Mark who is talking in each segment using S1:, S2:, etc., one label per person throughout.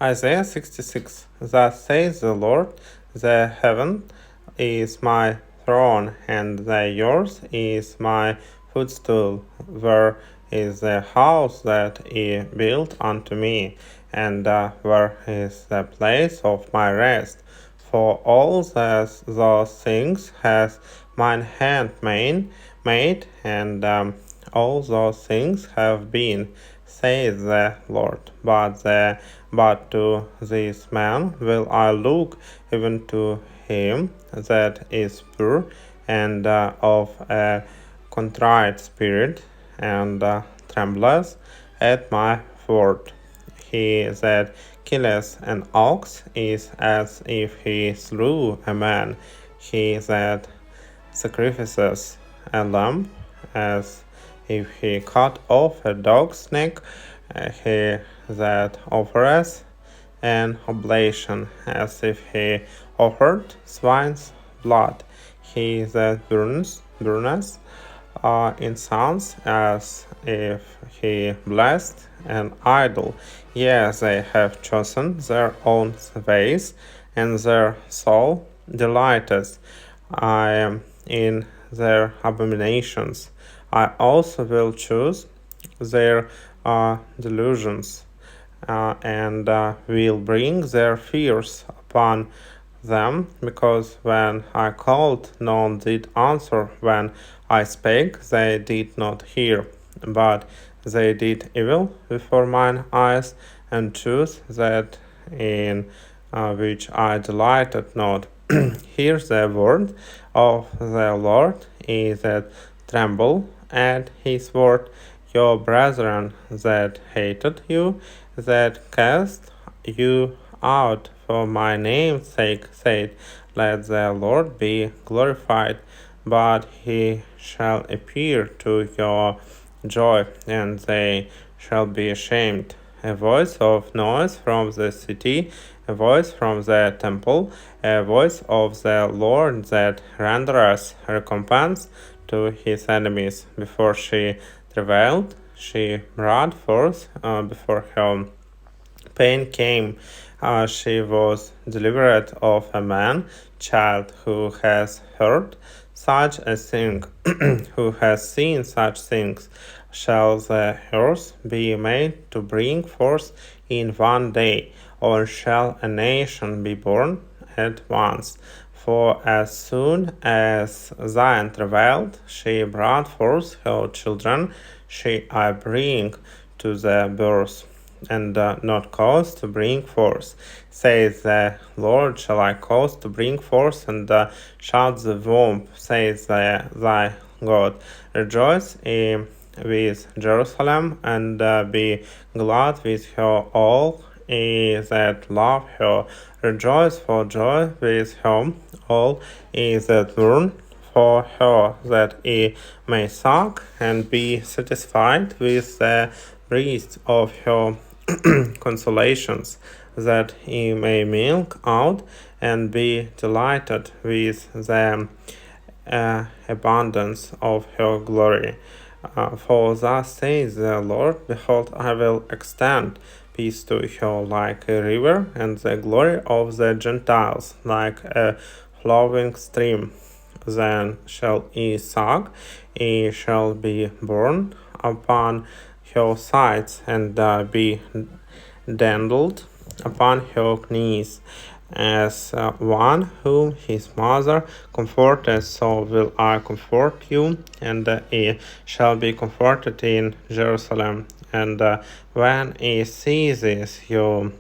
S1: Isaiah 66. Thus says the Lord, the heaven is my throne, and the earth is my footstool. Where is the house that he built unto me? And where is the place of my rest? For all those things has mine hand made, and all those things have been, says the Lord. But to this man will I look, even to him that is pure and of a contrite spirit, and trembleth at my word. He that killeth an ox is as if he slew a man. He that sacrifices a lamb as if he cut off a dog's neck. He that offereth an oblation as if he offered swine's blood. He that burneth incense as if he blessed an idol. Yes, they have chosen their own ways, and their soul delighteth I am in their abominations. I also will choose their delusions, and will bring their fears upon them, because when I called, none did answer. When I spake, they did not hear. But they did evil before mine eyes, and chose that in which I delighted not. Hear the word of the Lord, ye that tremble at his word. Your brethren that hated you, that cast you out for my name's sake, said, let the Lord be glorified. But he shall appear to your joy, and they shall be ashamed. A voice of noise from the city, a voice from the temple, a voice of the Lord that rendereth recompense to his enemies. Before she travailed, she brought forth before her pain came. She was delivered of a man child who has heard such a thing, who has seen such things. Shall the earth be made to bring forth in one day, or shall a nation be born at once? For as soon as Zion travailed, she brought forth her children. I bring to the birth, and not cause to bring forth. Says the Lord, shall I cause to bring forth, and shut the womb, says thy God. Rejoice with Jerusalem, and be glad with her all that love her. Rejoice for joy with her all that mourn for her, that he may suck and be satisfied with the breast of her consolations, that he may milk out and be delighted with the abundance of her glory. For thus says the Lord, behold, I will extend peace to her like a river, and the glory of the Gentiles like a flowing stream. Then shall he suck, he shall be borne upon her sides, and be dandled upon her knees. As one whom his mother comforted, so will I comfort you, and he shall be comforted in Jerusalem. And when he sees this, your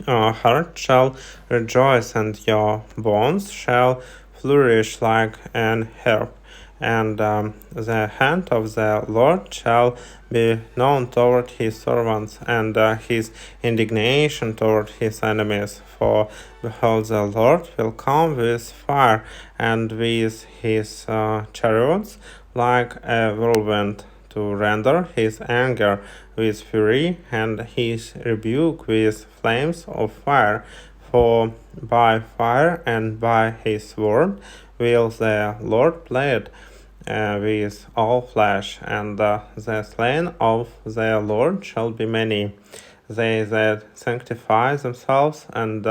S1: heart shall rejoice, and your bones shall flourish like an herb. And the hand of the Lord shall be known toward his servants, and his indignation toward his enemies. For behold, the Lord will come with fire, and with his chariots like a whirlwind, to render his anger with fury, and his rebuke with flames of fire. For by fire and by his word will the Lord plead with all flesh, and the slain of the Lord shall be many. they that sanctify themselves and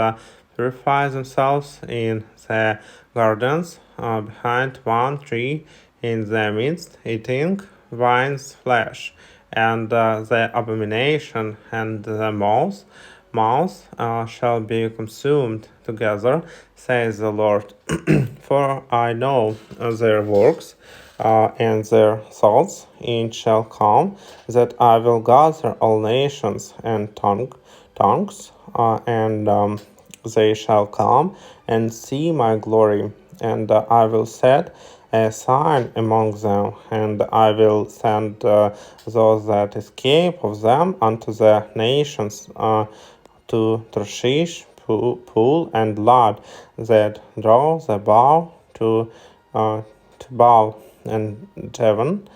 S1: purify themselves in the gardens behind one tree in the midst, eating wine's flesh, and the abomination and the mouse shall be consumed together, says the Lord. For I know their works and their thoughts. It shall come that I will gather all nations and tongues, and they shall come and see my glory, and I will set a sign among them, and I will send those that escape of them unto the nations, to Tarshish, Pool, and Lod, that draw the bow to Baal and Javan,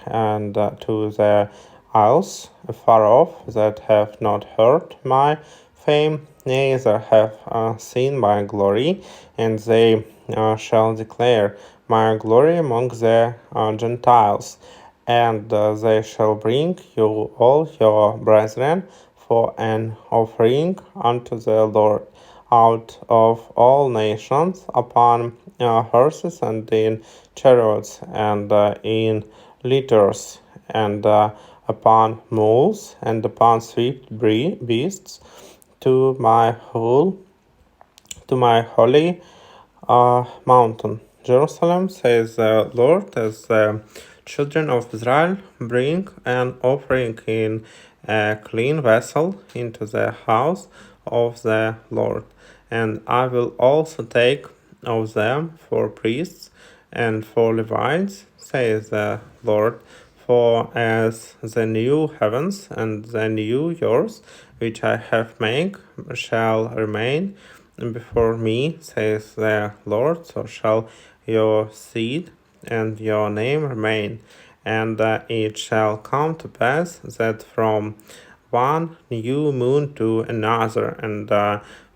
S1: and to the isles afar off that have not heard my fame, neither have seen my glory, and they shall declare my glory among the Gentiles, and they shall bring you all your brethren for an offering unto the Lord out of all nations upon horses and in chariots and in litters and upon mules and upon swift beasts to my holy mountain. Jerusalem, says the Lord, as the children of Israel bring an offering in a clean vessel into the house of the Lord. And I will also take of them for priests and for Levites, says the Lord. For as the new heavens and the new earth which I have made shall remain before me, says the Lord, so shall your seed and your name remain. And it shall come to pass that from one new moon to another, and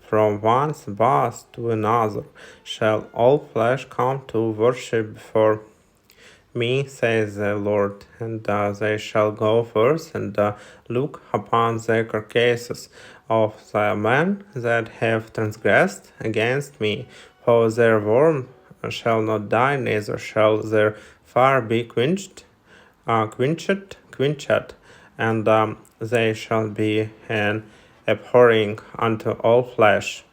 S1: from one Sabbath to another, shall all flesh come to worship before me, says the Lord, and they shall go forth and look upon the carcasses of the men that have transgressed against me, for their worm shall not die, neither shall their fire be quenched, and they shall be an abhorring unto all flesh.